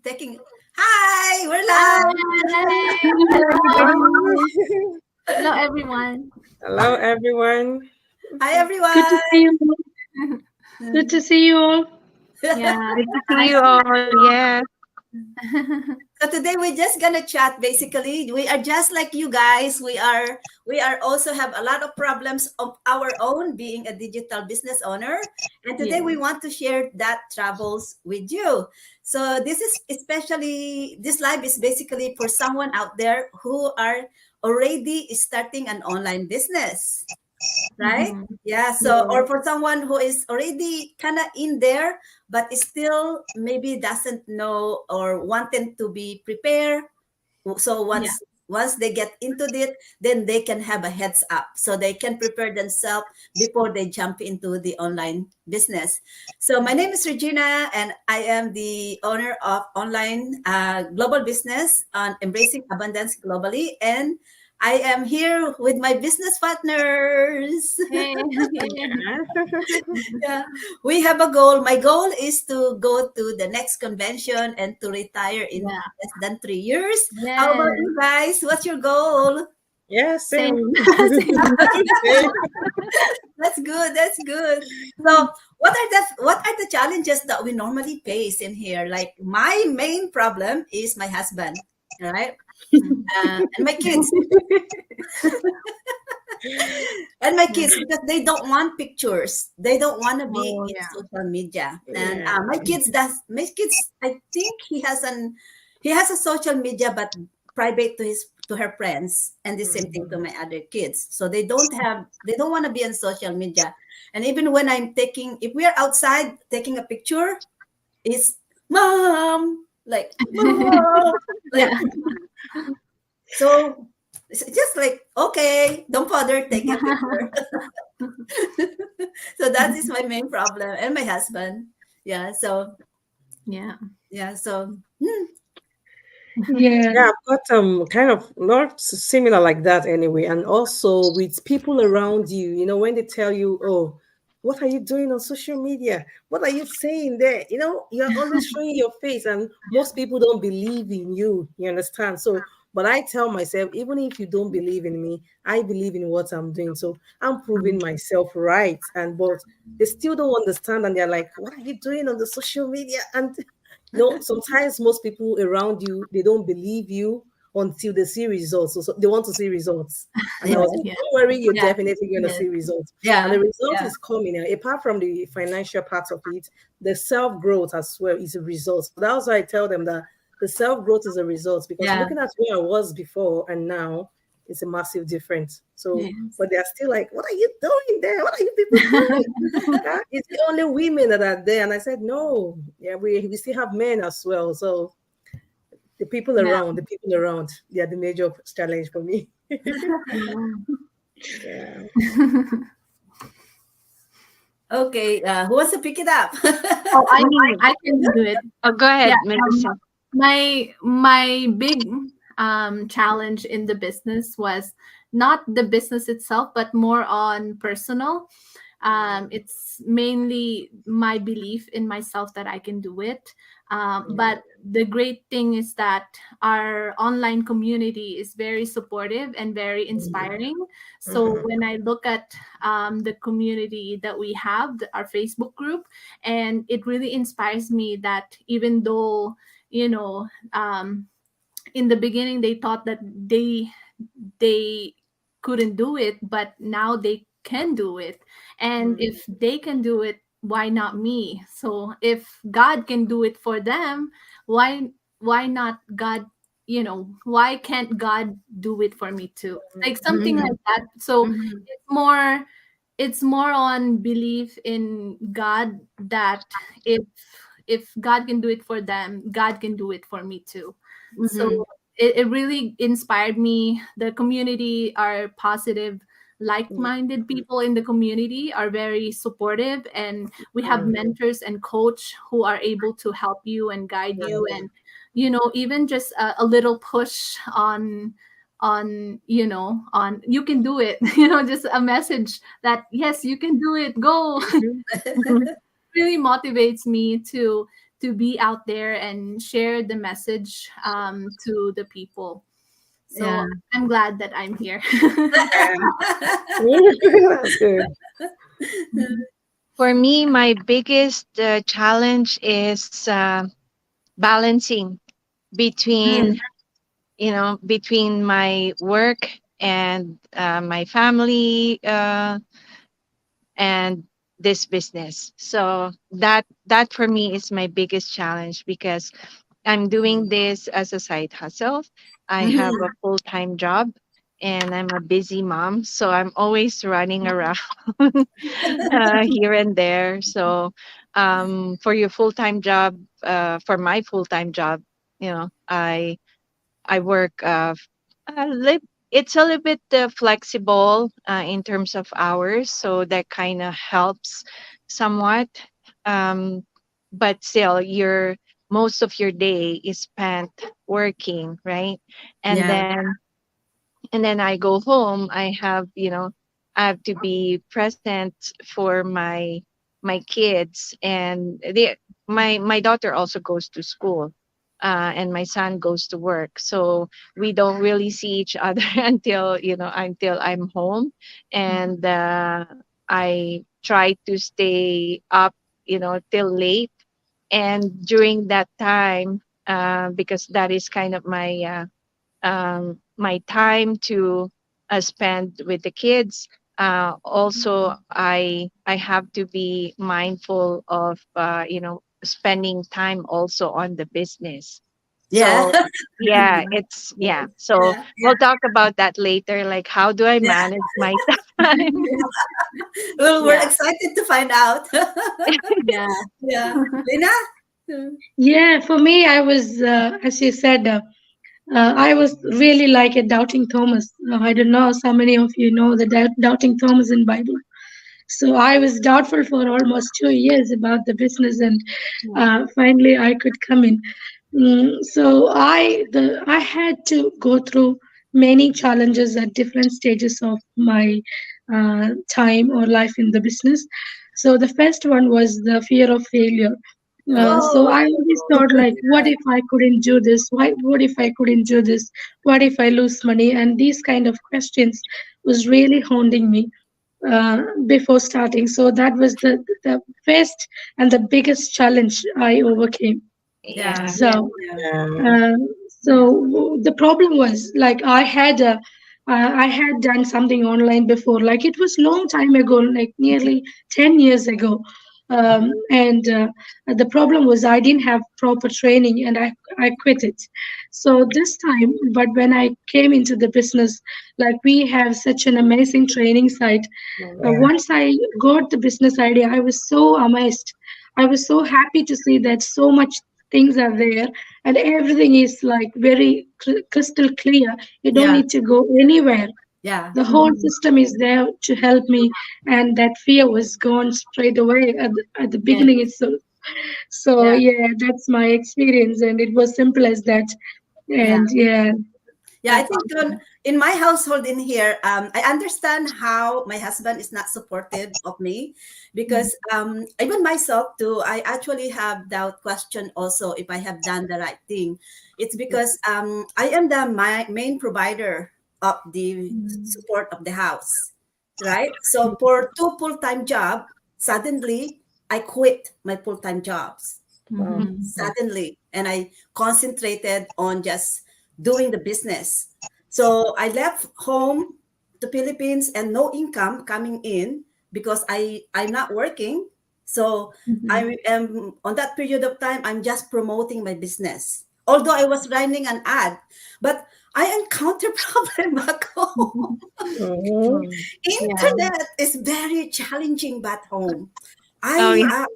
taking. Hi, we're Hi. live. Hello, everyone. Hello, everyone. Hi, Good to see everyone. you. Good to see you all. Yeah. Good to see you all. Yeah. So today we're just gonna chat. Basically, we are just like you guys. We are also have a lot of problems of our own being a digital business owner, and today we Yes. want to share that troubles with you. So this live is basically for someone out there who are already starting an online business, right? Mhm. Yeah. So, or Yes. for someone who is already kind of in there, but is still maybe doesn't know or wanting to be prepared. So Yeah. once they get into it, then they can have a heads up, so they can prepare themselves before they jump into the online business. So my name is Regina, and I am the owner of online global business on Embracing Abundance Globally, and I am here with my business partners. Hey. Yeah. Yeah, we have a goal. My goal is to go to the next convention and to retire in Yeah. less than 3 years. How about Yes. you guys? What's your goal? Yeah, same. Same. Same. That's good. That's good. So, what are the challenges that we normally face in here? Like my main problem is my husband, right? And my kids. And my Yeah. kids, because they don't want pictures, they don't want to be Oh, in yeah. social media. And Yeah. my kids, I think he has a social media, but private to her friends, and the same thing to my other kids. So they don't want to be on social media. And even when if we are outside taking a picture, it's mom, like mom, like, Yeah. so it's just like, okay, don't bother, take a picture. So that is my main problem, and my husband. Yeah. So Yeah. yeah. So Yeah. Yeah, I've got kind of not similar like that anyway. And also with people around you, when they tell you, oh, what are you doing on social media? What are you saying there? You're always showing your face, and most people don't believe in you. You understand? So, but I tell myself, even if you don't believe in me, I believe in what I'm doing. So I'm proving myself right. But they still don't understand, and they're like, what are you doing on the social media? And sometimes most people around you, they don't believe you until they see results. So they want to see results. And I yeah, was like, Yeah. don't worry, you're Yeah. definitely going to Yes. see results. And the yeah, result yeah, is coming. Apart from the financial part of it, the self growth as well is a result. So that's why I tell them that the self growth is a result, because yeah. looking at where I was before and now, it's a massive difference. So, Yes. but they're still like, what are you doing there? What are you people doing? It's the only women that are there. And I said, no, yeah, we still have men as well. So Yeah. the people around, they are the major challenge for me. Yeah. Yeah. Okay. Who wants to pick it up? Oh, I can do it. Oh, go Yeah. ahead, Melissa. My big challenge in the business was not the business itself, but more on personal. It's mainly my belief in myself that I can do it. But the great thing is that our online community is very supportive and very inspiring. So Mhm. when I look at the community that we have, our Facebook group, and it really inspires me that even though, you know, in the beginning they thought that they couldn't do it, but now they can do it. And if they can do it, why not me? So if God can do it for them, why not God? Why can't God do it for me too? Like something Mhm, like that. So mhm. it's more it's more on belief in God, that if God can do it for them, God can do it for me too. So Mhm. it really inspired me. The community are positive, Yeah. like-minded people in the community are very supportive, and we have mentors and coach who are able to help you and guide you, and even just a little push on you can do it. Just a message that yes, you can do it, go. Mhm. Really motivates me to be out there and share the message to the people. So Yeah. I'm glad that I'm here. That's good. For me, my biggest challenge is balancing between, between my work and my family and this business. So that for me is my biggest challenge because I'm doing this as a side hustle. I have a full-time job and I'm a busy mom, so I'm always running around here and there. So for your full-time job, for my full-time job, I work it's a little bit flexible in terms of hours, so that kind of helps somewhat. Um, but still, your most of your day is spent working, right? And Yeah. then I go home. I have to be present for my kids, and my daughter also goes to school, and my son goes to work. So we don't really see each other until I'm home, and I try to stay up, till late. And during that time, because that is kind of my time to spend with the kids. Also, I have to be mindful of spending time also on the business. Yeah. So yeah. So Yeah. we'll talk about that later. Like, how do I manage my time? Well, we're Yeah. excited to find out. Yeah. Yeah. Lena? Yeah, for me, I was, as you said, I was really like a doubting Thomas. I don't know how many of you know the doubting Thomas in Bible. So I was doubtful for almost 2 years about the business, and finally I could come in. So I had to go through many challenges at different stages of my time or life in the business. So the first one was the fear of failure. So Oh, I always thought like, what if I couldn't do this? What if I couldn't do this? What if I lose money? And these kind of questions was really haunting me before starting. So that was the first and the biggest challenge I overcame. yeah. Yeah. So Yeah. Yeah. uh, the problem was like I had done something online before, like it was long time ago, like nearly 10 years ago. And the problem was I didn't have proper training and I quit it. So this time, but when I came into the business, like we have such an amazing training site. Yeah. Once I got the business idea, I was so amazed. I was so happy to see that so much things are there and everything is like very crystal clear. You don't Yeah. need to go anywhere. Yeah. The whole system is there to help me, and that fear was gone straight away at the Yeah. beginning itself. So Yeah. yeah, that's my experience, and it was simple as that. Yeah. And yeah, Yeah, I That's think awesome. in my household in here, I understand how my husband is not supportive of me because even myself too, I actually have doubt question also if I have done the right thing. It's because I am the my main provider of the support of the house, right? So for two full-time job, suddenly I quit my full-time jobs Wow. suddenly, and I concentrated on just doing the business. So I left home to Philippines and no income coming in because I'm not working. So I am on that period of time I'm just promoting my business. Although I was running an ad, but I encounter problem back home. Mhm. Yeah. Internet is very challenging back home. Oh I yeah. uh,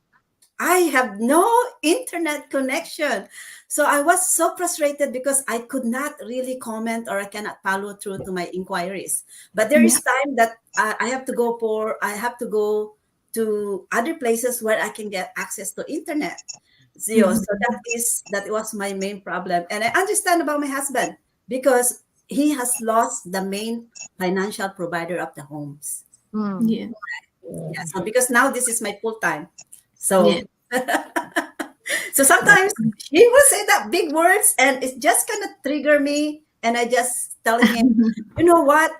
I have no internet connection. So I was so frustrated because I could not really comment or I cannot follow through to my inquiries. But there Yeah. is time that I have to go to other places where I can get access to internet. So that was my main problem. And I understand about my husband because he has lost the main financial provider of the homes. Mm. Yeah. Yeah. So because now this is my full time. Yeah. So So sometimes he will say that big words and it's just gonna trigger me. And I just telling him, you know what?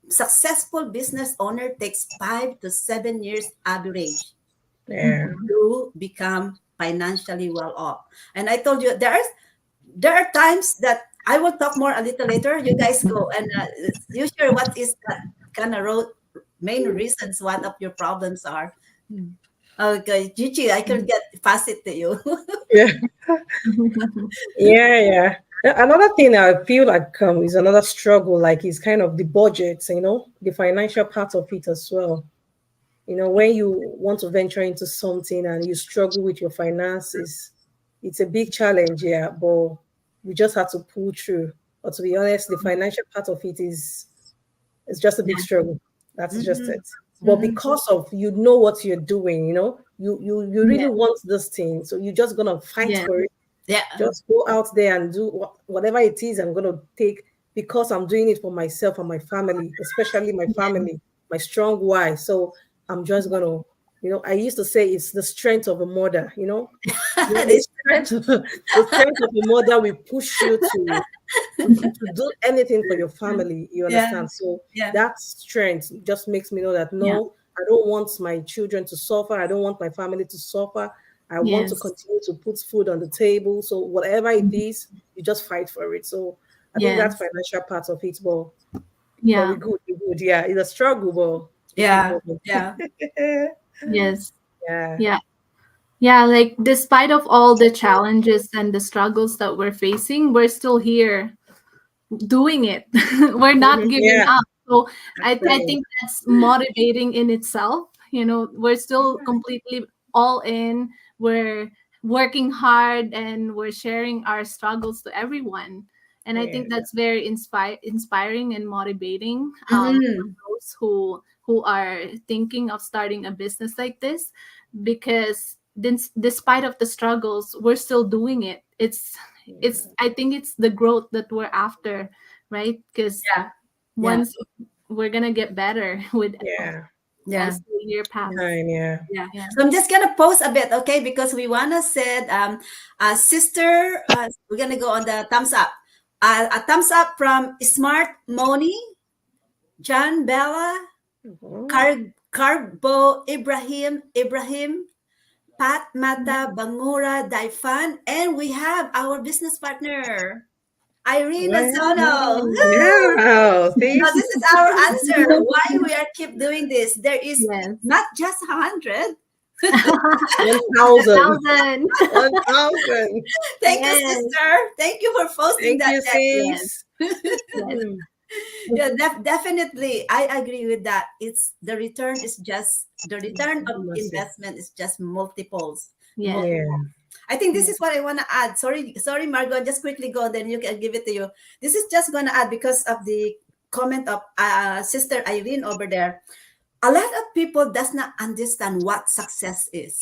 Successful business owner takes 5 to 7 years average Yeah. to become financially well off. And I told you there are times that I will talk more a little later. You guys go and you share what is that kind of main reasons what of your problems are. Okay, Gigi, I can get pass it to you. Yeah. Yeah, yeah. Another thing I feel like is another struggle, like is kind of the budget, the financial part of it as well. When you want to venture into something and you struggle with your finances, it's a big challenge, yeah, but we just have to pull through. But to be honest, the financial part of it is it's just a big struggle. That's just Mhm. it. But Mhm. because of you know what you're doing, you really Yeah. want this thing, so you're just gonna fight Yeah. for it. Yeah. Just go out there and do whatever it is I'm gonna take because I'm doing it for myself and my family, especially my family, my strong why. So I'm just gonna, I used to say it's the strength of a mother, the This- strength, the strength of a mother will push you to do anything for your family. You yeah. understand? So Yeah. that strength just makes me know that Yeah. no, I don't want my children to suffer. I don't want my family to suffer. I want to Yes. continue to put food on the table. So whatever it is, you just fight for it. So I think that's Yes. financial part of it, but Yeah. we good, we good. Yeah, it's a struggle, but we keep Yeah. moving. Yeah. Yes. Yeah. Yeah. Yeah, like despite of all the challenges and the struggles that we're facing, we're still here doing it. We're not giving Yeah, up. So that's I right. think that's motivating in itself. We're still completely all in. We're working hard and we're sharing our struggles to everyone. And I Yeah. think that's very inspiring and motivating, for Mhm. those who are thinking of starting a business like this, because despite of the struggles, we're still doing it. It's I think it's the growth that we're after, right? Because Yeah. Yeah. once we're gonna get better with Yeah. Yeah. as the year pass. Time, yeah. Yeah. Yeah. So I'm just gonna pause a bit, okay? Because we wanna said, sister, we're gonna go on the thumbs up. A thumbs up from Smart Moni, John Bella, Mhm. Carbo Ibrahim, Pat Mata Bangura Daifan, and we have our business partner, Irene Azono. Woo! Yeah. Now See? this is our answer why we are keep doing this. There is Yes. not just 100. 1,000. 1,000. 1,000. Thank you, Yes. sister. Thank you for posting Thank that. you, Yes. sis. Yes. Mm. Yeah, definitely. I agree with that. It's the return is just the return of Massive. investment is just multiples. Yes. Yeah. I think this is what I want to add. Sorry, Margot. Just quickly go, then you can give it to you. This is just going to add because of the comment of Sister Irene over there. A lot of people does not understand what success is.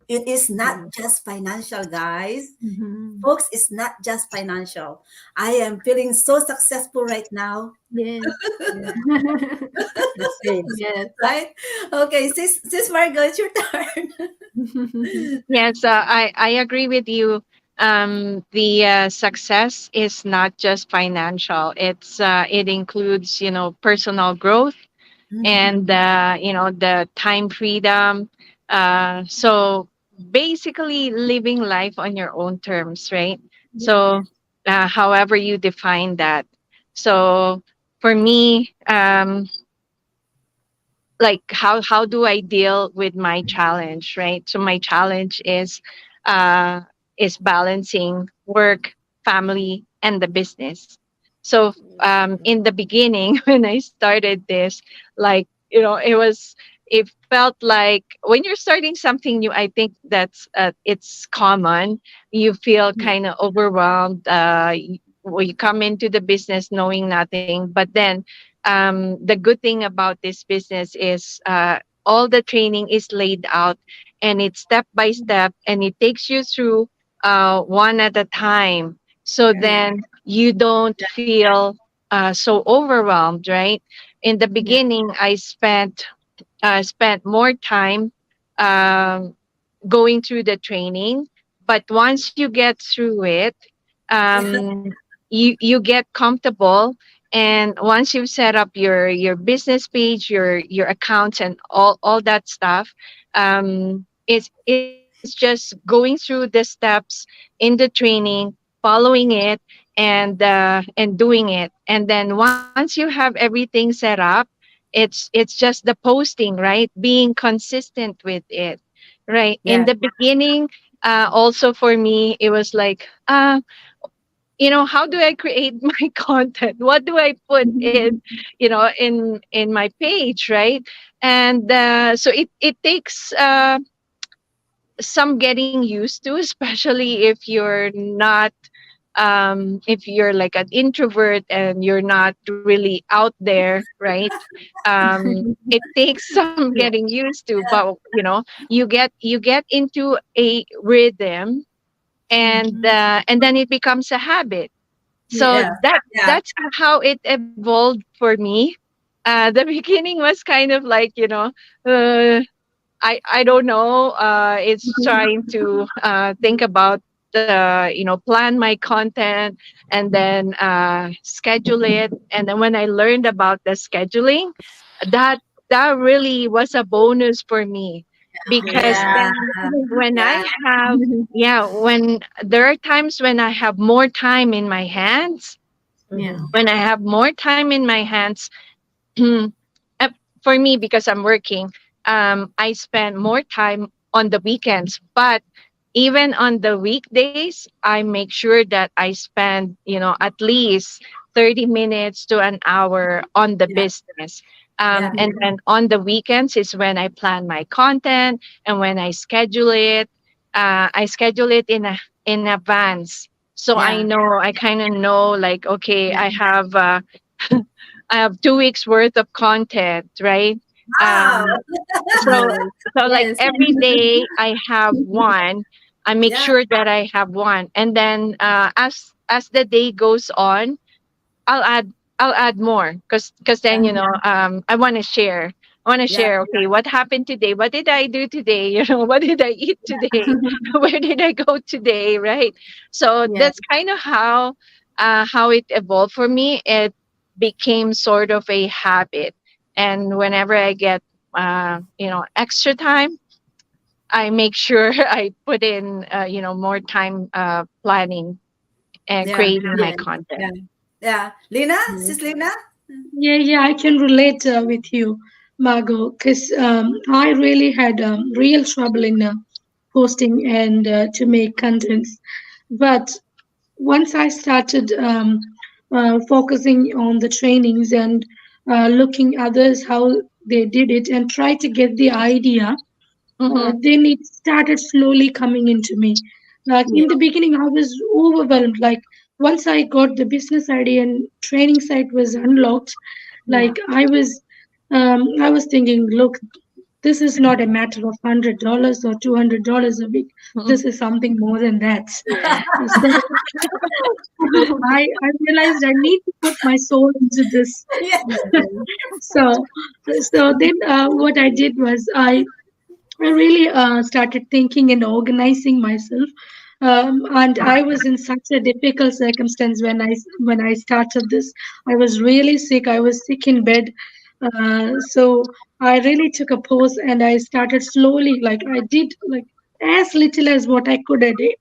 It is not just financial, guys. Mhm. Folks, it's not just financial. I am feeling so successful right now, Yes. That's it. Yes. right? Okay, sis Margot, it's your turn. Yes, I agree with you. The success is not just financial. It includes personal growth Mhm. and the time freedom. So basically, living life on your own terms, right? Yeah. So however you define that. So for me, like how do I deal with my challenge, right? So my challenge uh is balancing work, family, and the business. So in the beginning when I started this, like it felt like when you're starting something new, I think that's it's common. You feel kind of overwhelmed. When you come into the business knowing nothing, but then the good thing about this business is all the training is laid out and it's step by step and it takes you through one at a time. So Yeah. then you don't feel so overwhelmed, right? In the Yeah. beginning, I spent more time um, going through the training, but once you get through it, um, you get comfortable. And once you've set up your business page, your accounts, and all that stuff, it's just going through the steps in the training, following it, and doing it. And then once you have everything set up, it's just the posting, right? Being consistent with it, right? In Yeah. the beginning, also for me, it was like, how do I create my content? What do I put in, in my page, right? And so it takes some getting used to, especially if you're like an introvert and you're not really out there, right? It takes some getting used to, but you get into a rhythm, and then it becomes a habit. So Yeah. that Yeah. that's how it evolved for me. The beginning was kind of like, uh, I don't know. It's trying to think about plan my content, and then schedule it. And then when I learned about the scheduling, that that really was a bonus for me, because Yeah. then when I Yeah. have yeah when there are times when I have more time in my hands, Yeah. when I have more time in my hands. uh, for me, because I'm working, I spend more time on the weekends. But even on the weekdays, I make sure that I spend, at least 30 minutes to an hour on the Yeah. business. Yeah. And then on the weekends is when I plan my content, and when I schedule it. I schedule it in advance, so I Yeah. know, I kind of know, like, okay, Yeah. I have 2 weeks worth of content, right? Wow. Um, so Yes. so like Yes. every day I have one. I make Yeah. sure that I have one, and then as the day goes on, I'll add I'll add more, because then, Yeah. I want to share. I want to Yeah. share. Okay, what happened today? What did I do today? What did I eat today? Where did I go today? Right. So Yeah. that's kind of how it evolved for me. It became sort of a habit, and whenever I get extra time, I make sure I put in more time planning and Yeah. creating my Yes. content. Yeah. Yeah. Lina, Yes. sis Lina? Yeah, I can relate with you, Margot, because I really had real trouble in posting and to make contents. But once I started focusing on the trainings and looking others how they did it and try to get the idea, Mm-hmm. then it started slowly coming into me. Like Yeah. in the beginning, I was overwhelmed. Like once I got the business idea and training site was unlocked, Yeah. like I was thinking, look, this is not a matter of $100 or $200 a week. This is something more than that. Yeah. So I realized I need to put my soul into this. Yeah. so so then what I did was I really started thinking and organizing myself. And I was in such a difficult circumstance when I started this. I was really sick. I was sick in bed. So I really took a pause and I started slowly. Like I did like as little as what I could a day,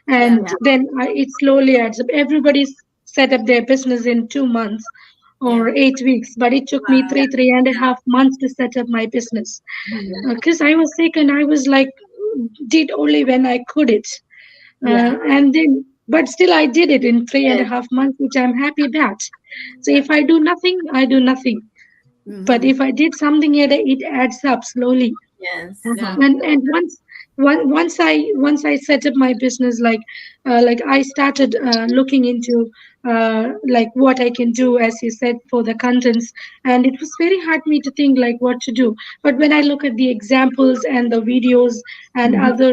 Yeah. and then it slowly adds up. Everybody's set up their business in 2 months Yeah. or 8 weeks, but it took me Wow. three and a half months to set up my business Yeah. because I was sick and I was like, did only when I could it. Yeah. And then, but still, I did it in three and a Yes. half months, which I'm happy about. So Yeah. if I do nothing, I do nothing. But Mm-hmm. if I did something, it adds up slowly. Yes. Yeah. And once I set up my business, like I started looking into like what I can do, as you said, for the contents, and it was very hard me to think like what to do. But when I look at the examples and the videos and other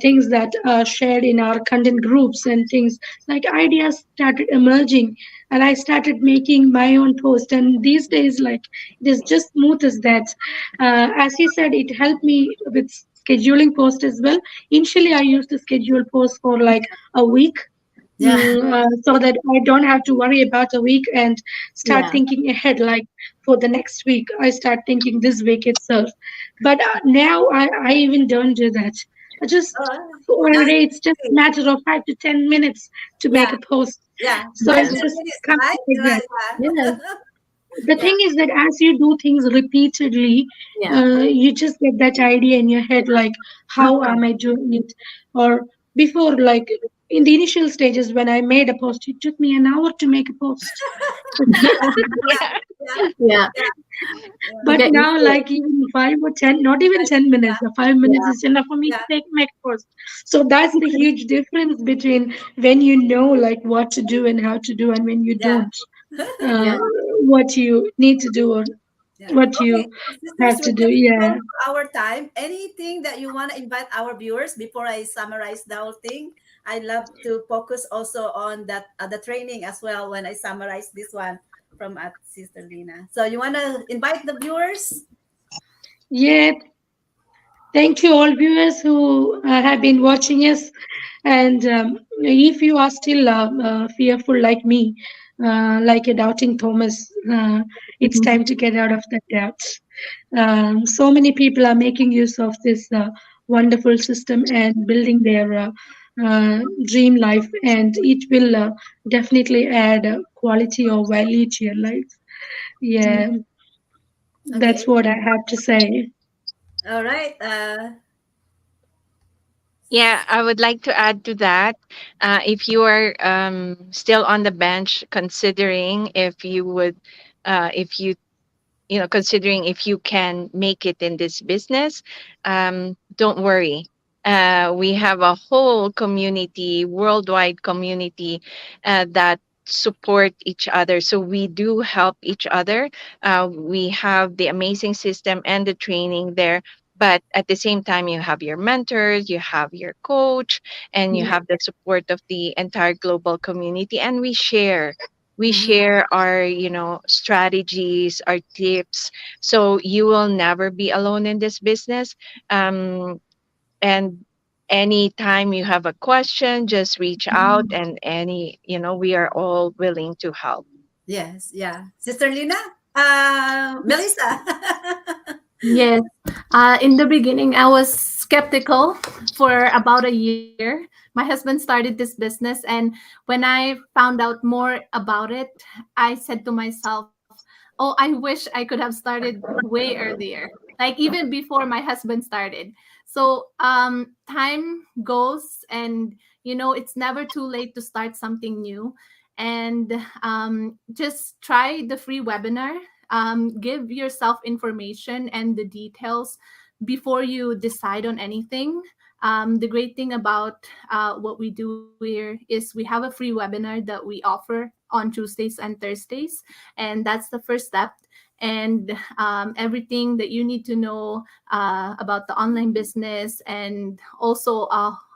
things that are shared in our content groups and things, like ideas started emerging, and I started making my own post. And these days, like it is just smooth as that. As you said, it helped me with scheduling posts as well. Initially, I used to schedule posts for like a week, Yeah. so that I don't have to worry about a week and start Yeah. thinking ahead. Like for the next week, I start thinking this week itself. But now I even don't do that. I just That's already it's just a great. matter of 5 to 10 minutes to make Yeah. a post. Yeah. So Five it Yes. ten just minutes, comes right? like that. Yes. The Yeah. thing is that as you do things repeatedly, Yeah. you just get that idea in your head, like how am I doing it? Or before, like in the initial stages when I made a post, it took me an hour to make a post. Yeah. Yeah. Yeah. Yeah. Yeah. You But get used now, to it. like even 5 or 10, not even 10 minutes, the five Yeah. minutes is enough for me Yeah. to make a post. So that's the huge difference between when you know like what to do and how to do, and when you Yeah. don't, uh, Yeah. what you need to do or Yeah. what Okay. you So sisters, have to we're do. getting Yeah. close to our time. Anything that you want to invite our viewers before I summarize the whole thing? I love to focus also on that the training as well when I summarize this one from Sister Lina. So you want to invite the viewers? Yeah. Thank you, all viewers who have been watching us. And if you are still fearful like me, like a doubting Thomas, it's time to get out of that doubt. So many people are making use of this wonderful system and building their dream life, and it will definitely add quality or value to your life. Yeah, that's Okay. what I have to say. All right. Yeah, I would like to add to that. If you are still on the bench, considering if you would, if you know, considering if you can make it in this business, don't worry. We have a whole community, worldwide community, that support each other. So we do help each other. We have the amazing system and the training there. But at the same time, you have your mentors, you have your coach, and you Yeah. have the support of the entire global community. And we Mhm. share our, you know, strategies, our tips, so you will never be alone in this business. And anytime you have a question, just reach out, and any, you know, we are all willing to help. Yes. Yeah. Sister Lina? Melissa? Yes. In the beginning, I was skeptical for about a year. My husband started this business, and when I found out more about it, I said to myself, "Oh, I wish I could have started way earlier, like even before my husband started." So, time goes, and it's never too late to start something new. And just try the free webinar. Give yourself information and the details before you decide on anything. The great thing about what we do here is we have a free webinar that we offer on Tuesdays and Thursdays, and that's the first step. And everything that you need to know about the online business, and also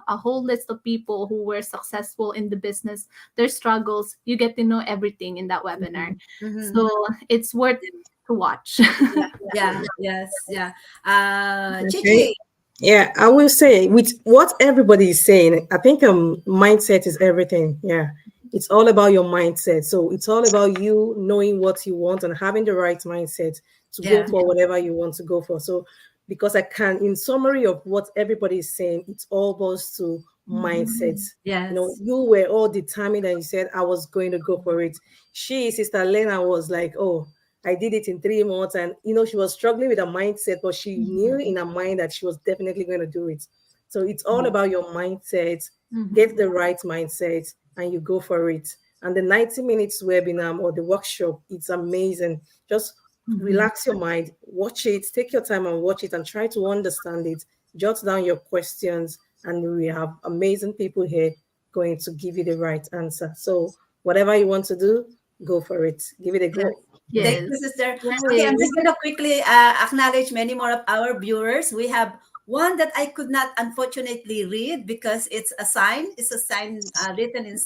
a whole list of people who were successful in the business, their struggles. You get to know everything in that webinar. Mhm. So it's worth to watch. Yeah. Yeah. Yes. Yeah. Okay. Chichi. Yeah, I will say with what everybody is saying, I think mindset is everything. Yeah. It's all about your mindset. So it's all about you knowing what you want and having the right mindset to go Yeah. for whatever you want to go for. So because I can, in summary of what everybody is saying, it's all boils to mindset. You know, Yes. you were all determined and you said I was going to go for it. Sister Lena, was like, oh, I did it in 3 months. And, she was struggling with her mindset, but she knew in her mind that she was definitely going to do it. So it's all about your mindset. Get the right mindset and you go for it. And the 90 minutes webinar or the workshop, it's amazing. Just relax your mind, watch it, take your time and watch it and try to understand it. Jot down your questions, and we have amazing people here going to give you the right answer. So, whatever you want to do, go for it. Give it a Yes. go. Thank Yes. you, sister. Okay, I'm Yes. just going to quickly acknowledge many more of our viewers. We have one that I could not unfortunately read because it's a sign. It's a sign written in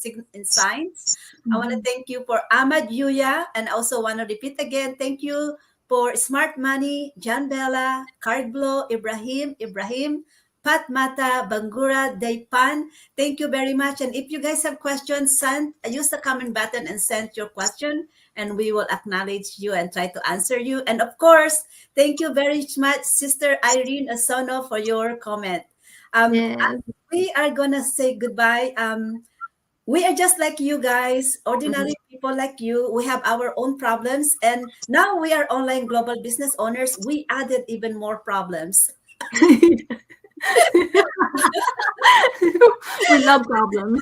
signs. I want to thank you for Ahmad Yuya, and also want to repeat again. Thank you for Smart Money, John Bella, Cardblo, Ibrahim, Pat Mata, Bangura, Daypan. Thank you very much. And if you guys have questions, use the comment button and send your question, and we will acknowledge you and try to answer you. And of course, thank you very much, Sister Irene Asono, for your comment. Yes. We are gonna say goodbye. We are just like you guys, ordinary people like you. We have our own problems, and now we are online global business owners. We added even more problems. We love problems.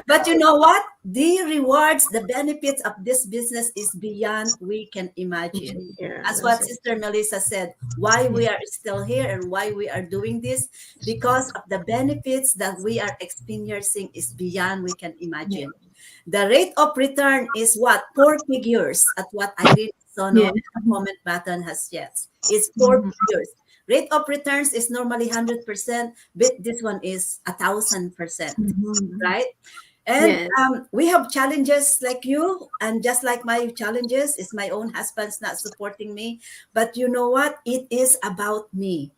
But you know what? The rewards, the benefits of this business is beyond we can imagine. Yeah, That's what that's it. Sister Melissa said. Why we are still here and why we are doing this, because of the benefits that we are experiencing is beyond we can imagine. The rate of return is what? 4 figures at what Irene Sono, Yes. the comment button has yet. It's 4 Mhm. figures. Rate of returns is normally 100%, but this one is 1,000%, Mhm. right? And Yes. we have challenges like you, and just like my challenges is my own husband's not supporting me. But you know what? It is about me.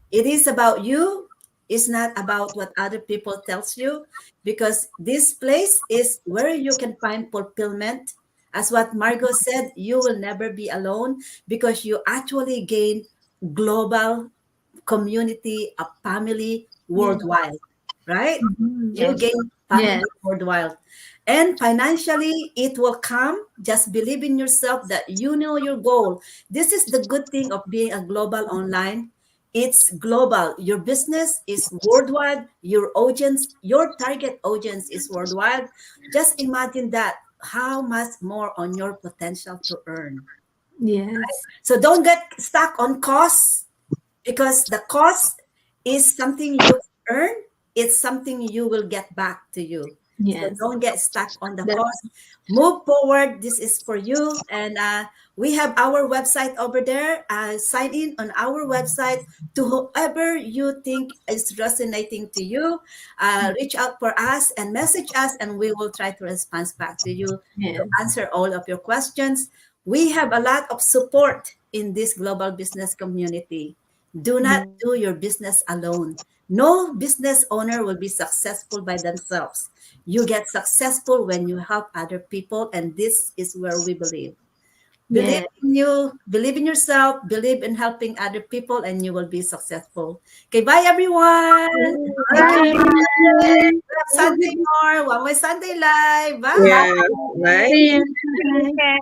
It is about you. It's not about what other people tells you, because this place is where you can find fulfillment. As what Margot said, you will never be alone because you actually gain global community, a family worldwide, right? Mhm. You Yes. gain family Yes. worldwide. And financially, it will come. Just believe in yourself that you know your goal. This is the good thing of being a global online. It's global. Your business is worldwide. Your audience, your target audience is worldwide. Just imagine that. How much more on your potential to earn. Yes. So don't get stuck on costs, because the cost is something you earn, it's something you will get back to you. So Yes. don't get stuck on the That's cost. Move forward. This is for you. And we have our website over there. Sign in on our website to whoever you think is resonating to you. Reach out for us and message us, and we will try to respond back to you to yes. answer all of your questions. We have a lot of support in this global business community. Do not do your business alone. No business owner will be successful by themselves. You get successful when you help other people, and this is where we believe. Believe Yes. in you, believe in yourself, believe in helping other people, and you will be successful. Okay, bye everyone. Thank you. Sunday more. One way Sunday live. Bye. Yeah, right. See you. Okay.